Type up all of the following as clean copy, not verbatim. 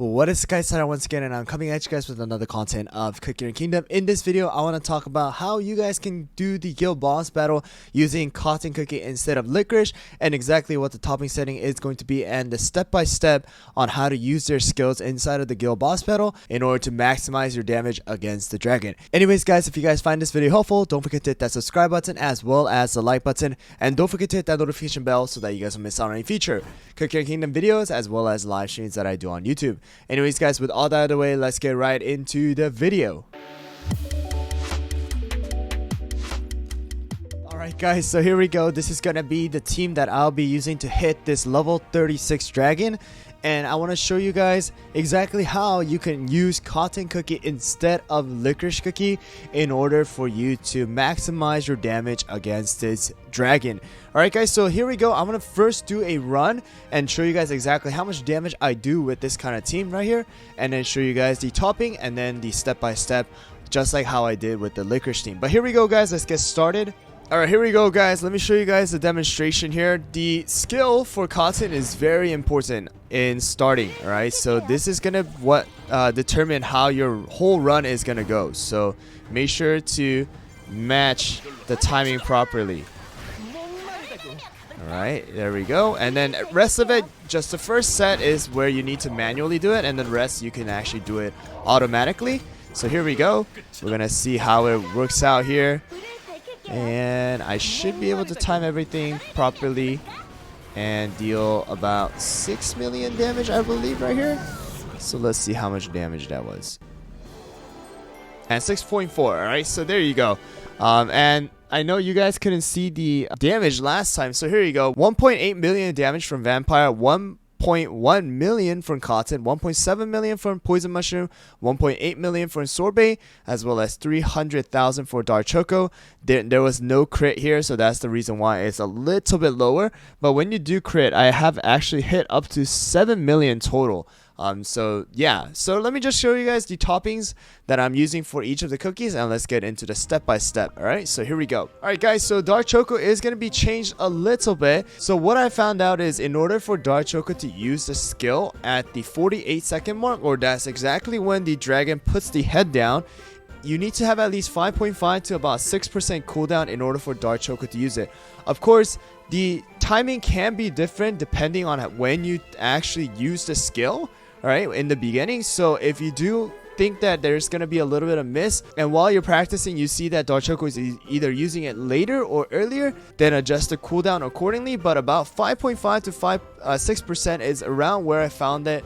What is guys, Tyler once again, and I'm coming at you guys with another content of Cookie Run Kingdom. In this video, I want to talk about how you guys can do the guild boss battle using cotton cookie instead of licorice, and exactly what the topping setting is going to be, and the step-by-step on how to use their skills inside of the guild boss battle in order to maximize your damage against the dragon. Anyways guys, if you guys find this video helpful, don't forget to hit that subscribe button as well as the like button, and don't forget to hit that notification bell so that you guys don't miss out on any future Cookie Run Kingdom videos as well as live streams that I do on YouTube. Anyways guys, with all that out of the way, let's get right into the video. Alright guys, so here we go. This is gonna be the team that I'll be using to hit this level 36 dragon, and I want to show you guys exactly how you can use cotton cookie instead of licorice cookie in order for you to maximize your damage against this dragon. Alright guys, so here we go. I'm gonna first do a run and show you guys exactly how much damage I do with this kind of team right here, and then show you guys the topping and then the step-by-step, just like how I did with the licorice team. But here we go guys, let's get started. Alright, here we go guys. Let me show you guys the demonstration here. The skill for cotton is very important in starting. Alright, so this is gonna determine how your whole run is gonna go. So make sure to match the timing properly. Alright, there we go. And then rest of it, just the first set is where you need to manually do it, and the rest you can actually do it automatically. So here we go. We're gonna see how it works out here. And I should be able to time everything properly and deal about 6 million damage, I believe, right here. So let's see how much damage that was. And 6.4. Alright, so there you go. And I know you guys couldn't see the damage last time, so here you go. 1.8 million damage from Vampire, 1.1 million from Cotton, 1.7 million from Poison Mushroom, 1.8 million from Sorbet, as well as 300,000 for Dark Choco. There was no crit here, so that's the reason why it's a little bit lower. But when you do crit, I have actually hit up to 7 million total. So yeah, so let me just show you guys the toppings that I'm using for each of the cookies, and let's get into the step-by-step. Alright, so here we go. Alright guys, so Dark Choco is going to be changed a little bit. So what I found out is, in order for Dark Choco to use the skill at the 48-second mark, or that's exactly when the dragon puts the head down, you need to have at least 5.5 to about 6% cooldown in order for Dark Choco to use it. Of course, the timing can be different depending on when you actually use the skill. Alright, in the beginning. So if you do think that there's going to be a little bit of miss, and while you're practicing you see that Dark Choco is either using it later or earlier, then adjust the cooldown accordingly. But about 5.5 to 6% is around where I found it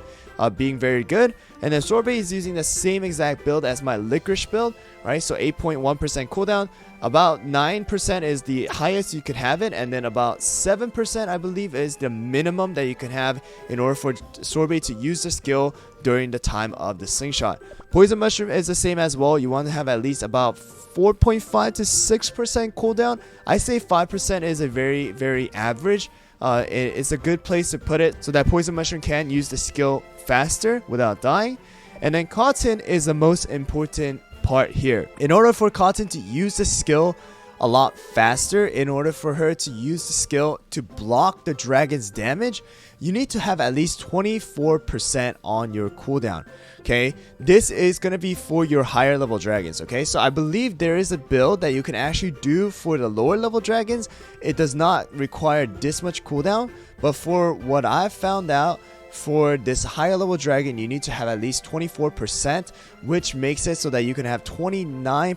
being very good. And then Sorbet is using the same exact build as my licorice build, right? So 8.1% cooldown, about 9% is the highest you could have it, and then about 7% I believe is the minimum that you can have in order for Sorbet to use the skill during the time of the slingshot. Poison Mushroom is the same as well. You want to have at least about 4.5 to 6% cooldown. I say 5% is a very average. It's a good place to put it so that Poison Mushroom can use the skill faster without dying. And then Cotton is the most important part here. In order for Cotton to use the skill a lot faster, in order for her to use the skill to block the dragon's damage, you need to have at least 24% on your cooldown. Okay, this is going to be for your higher level dragons. Okay, so I believe there is a build that you can actually do for the lower level dragons. It does not require this much cooldown, but for what I've found out, for this higher level dragon, you need to have at least 24%, which makes it so that you can have 29%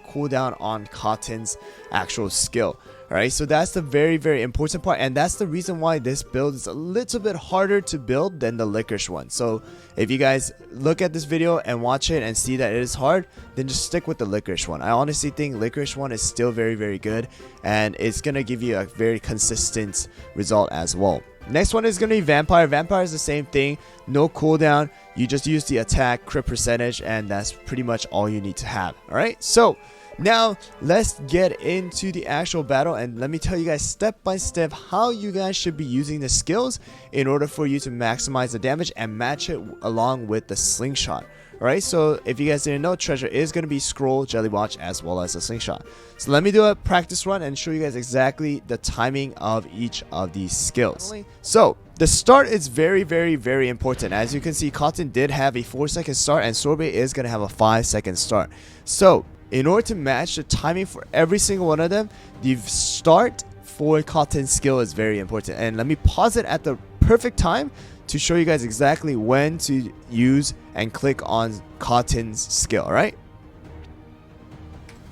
cooldown on Cotton's actual skill. Alright, so that's the very important part, and that's the reason why this build is a little bit harder to build than the licorice one. So if you guys look at this video and watch it and see that it is hard, then just stick with the licorice one. I honestly think licorice one is still very good, and it's gonna give you a very consistent result as well. Next one is going to be Vampire. Vampire is the same thing, no cooldown. You just use the attack, crit percentage, and that's pretty much all you need to have. Alright, so now let's get into the actual battle, and let me tell you guys step by step how you guys should be using the skills in order for you to maximize the damage and match it along with the slingshot. Alright, so if you guys didn't know, treasure is going to be scroll, jelly watch, as well as a slingshot. So let me do a practice run and show you guys exactly the timing of each of these skills. So The start is very, very important. As you can see, Cotton did have a 4-second start, and Sorbet is going to have a 5-second start. So, in order to match the timing for every single one of them, the start for Cotton's skill is very important. And let me pause it at the perfect time to show you guys exactly when to use and click on Cotton's skill, alright?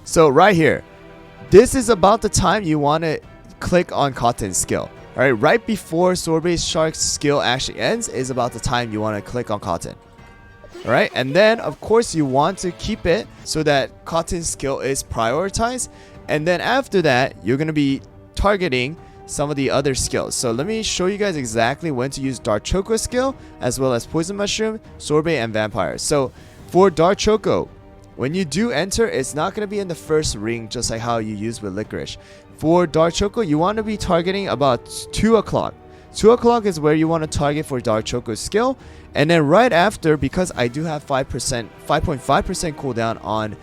So, right here, this is about the time you want to click on Cotton's skill. Alright, right before Sorbet Shark's skill actually ends is about the time you want to click on Cotton. Alright, and then of course you want to keep it so that Cotton's skill is prioritized. And then after that, you're going to be targeting some of the other skills. So let me show you guys exactly when to use Dark Choco skill, as well as Poison Mushroom, Sorbet, and Vampire. So for Dark Choco, when you do enter, it's not going to be in the first ring, just like how you use with Licorice. For Dark Choco, you want to be targeting about 2 o'clock. 2 o'clock is where you want to target for Dark Choco's skill. And then right after, because I do have 5.5% cooldown on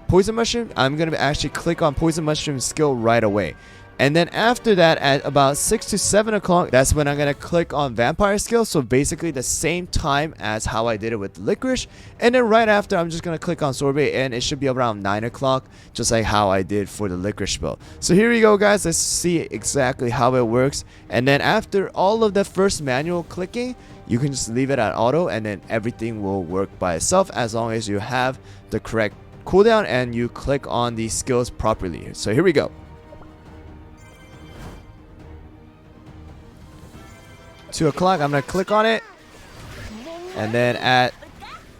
Poison Mushroom, I'm going to actually click on Poison Mushroom skill right away. And then after that, at about 6 to 7 o'clock, that's when I'm going to click on Vampire skill. So basically the same time as how I did it with Licorice. And then right after, I'm just going to click on Sorbet, and it should be around 9 o'clock, just like how I did for the Licorice build. So here we go, guys. Let's see exactly how it works. And then after all of the first manual clicking, you can just leave it at auto, and then everything will work by itself as long as you have the correct cooldown and you click on these skills properly. So here we go. 2 o'clock, I'm going to click on it, and then at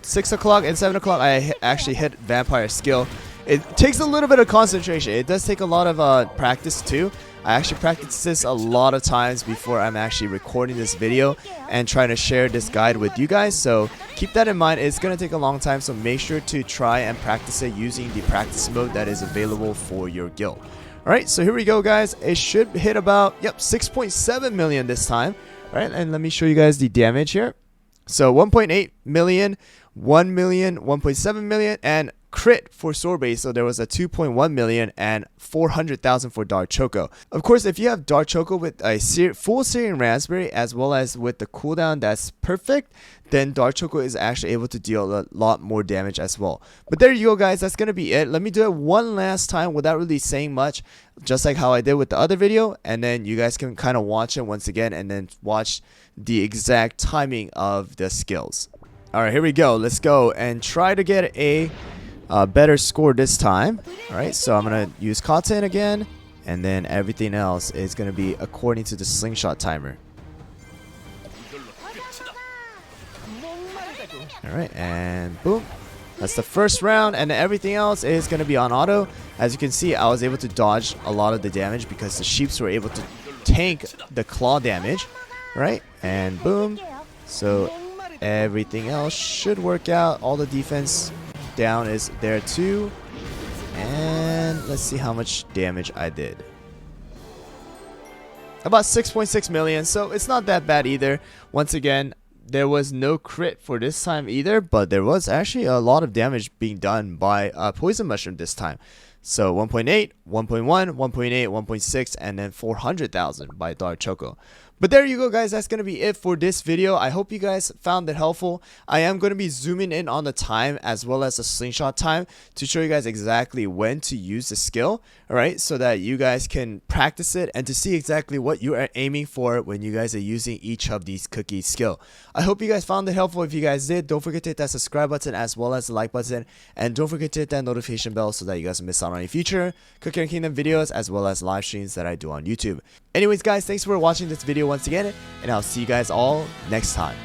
6 o'clock and 7 o'clock I actually hit Vampire skill. It takes a little bit of concentration. It does take a lot of practice too. I actually practiced this a lot of times before I'm actually recording this video and trying to share this guide with you guys. So keep that in mind. It's going to take a long time, so make sure to try and practice it using the practice mode that is available for your guild. Alright, so here we go, guys. It should hit about 6.7 million this time. Alright, and let me show you guys the damage here. So 1.8 million, 1 million, 1.7 million, and crit for Sorbet. So there was a 2.1 million and 400,000 for Dark Choco. Of course, if you have Dark Choco with a full Syrian Raspberry, as well as with the cooldown that's perfect, then Dark Choco is actually able to deal a lot more damage as well. But there you go, guys. That's going to be it. Let me do it one last time without really saying much, just like how I did with the other video. And then you guys can kind of watch it once again and then watch the exact timing of the skills. Alright, here we go. Let's go and try to get a better score this time. Alright, so I'm going to use Cotton again, and then everything else is going to be according to the slingshot timer. Alright, and boom. That's the first round, and everything else is going to be on auto. As you can see, I was able to dodge a lot of the damage because the sheeps were able to tank the claw damage. Right, and boom. So everything else should work out. All the defense down is there too. And let's see how much damage I did. About 6.6 million, so it's not that bad either. Once again, there was no crit for this time either, but there was actually a lot of damage being done by Poison Mushroom this time. So 1.8, 1.1, 1.8, 1.6, and then 400,000 by Dark Choco. But there you go, guys. That's going to be it for this video. I hope you guys found it helpful. I am going to be zooming in on the time as well as the slingshot time to show you guys exactly when to use the skill. Alright, so that you guys can practice it and to see exactly what you are aiming for when you guys are using each of these cookie skill. I hope you guys found it helpful. If you guys did, don't forget to hit that subscribe button as well as the like button. And don't forget to hit that notification bell so that you guys don't miss out on any future Cookie Run Kingdom videos as well as live streams that I do on YouTube. Anyways, guys, thanks for watching this video once again, and I'll see you guys all next time.